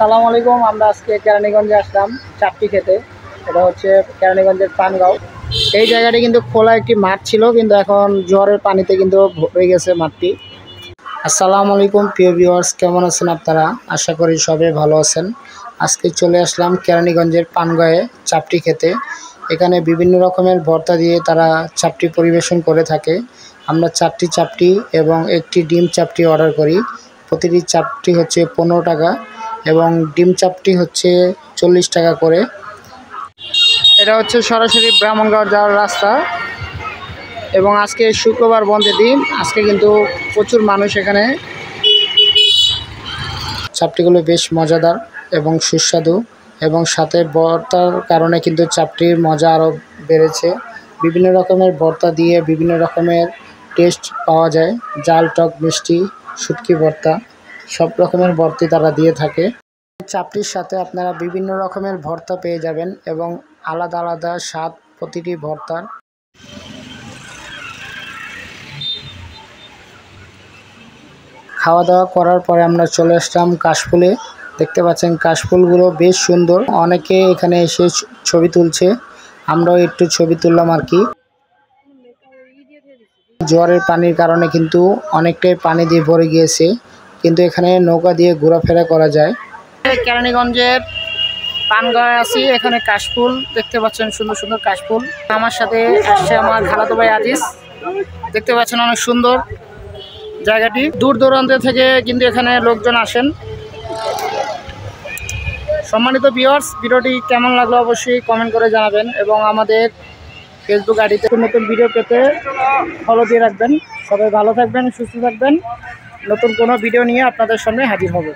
আসসালামু আলাইকুম। আমরা আজকে কেরানীগঞ্জে আসলাম চাপটি খেতে। এটা হচ্ছে কেরানীগঞ্জের পানগাঁও। এই জায়গাটি কিন্তু খোলা একটি মাঠ ছিল, কিন্তু এখন জোয়ারের পানিতে কিন্তু ভরে গেছে মাঠটি। আসসালামু আলাইকুম প্রিয় ভিউয়ার্স, কেমন আছেন আপনারা? আশা করি সবাই ভালো আছেন। আজকে চলে আসলাম কেরানীগঞ্জের পানগাঁয়ে চাপটি খেতে। এখানে বিভিন্ন রকমের ভর্তা দিয়ে তারা চাপটি পরিবেশন করে থাকে। আমরা 4টি চাপটি এবং একটি ডিম চাপটি অর্ডার করি। প্রতিটি চাপটি হচ্ছে 15 টাকা এবং ডিম চাপটি হচ্ছে 40 টাকা করে। এটা হচ্ছে সরাসরি ব্রাহ্মণগাঁও যাওয়ার রাস্তা এবং আজকে শুক্রবার বন্ধের দিন। আজকে কিন্তু প্রচুর মানুষ এখানে। চাপটিগুলো বেশ মজাদার এবং সুস্বাদু এবং সাথে ভর্তার কারণে কিন্তু চাপটির মজা আরও বেড়েছে। বিভিন্ন রকমের ভর্তা দিয়ে বিভিন্ন রকমের টেস্ট পাওয়া যায়। জাল, টক, মিষ্টি, শুটকি ভর্তা, সব রকমের ভর্তি তারা দিয়ে থাকে। চাপটির সাথে আপনারা বিভিন্ন রকমের ভর্তা পেয়ে যাবেন এবং আলাদা আলাদা স্বাদ প্রতিটি ভর্তার। খাওয়া দাওয়া করার পরে আমরা চলে আসলাম কাশফুলে। দেখতে পাচ্ছেন কাশফুলগুলো বেশ সুন্দর। অনেকে এখানে এসে ছবি তুলছে, আমরাও একটু ছবি তুললাম আর কি। জোয়ারের পানির কারণে কিন্তু অনেকটাই পানি দিয়ে ভরে গিয়েছে, কিন্তু এখানে নৌকা দিয়ে ঘোরাফেরা করা যায়। কেরানীগঞ্জের পানগাঁয়ে আছি, এখানে কাশফুল দেখতে পাচ্ছেন, সুন্দর সুন্দর কাশফুল। আমার সাথে আসছে আমার খালাতো ভাই আজিজ। দেখতে পাচ্ছেন অনেক সুন্দর জায়গাটি। দূর দূরান্ত থেকে কিন্তু এখানে লোকজন আসেন। সম্মানিত ভিউয়ার্স, ভিডিওটি কেমন লাগলো অবশ্যই কমেন্ট করে জানাবেন এবং আমাদের ফেসবুক আইডিতে নতুন ভিডিও পেতে ফলো দিয়ে রাখবেন। সবাই ভালো থাকবেন, সুস্থ থাকবেন। নতুন কোনো ভিডিও নিয়ে আপনাদের সামনে হাজির হব।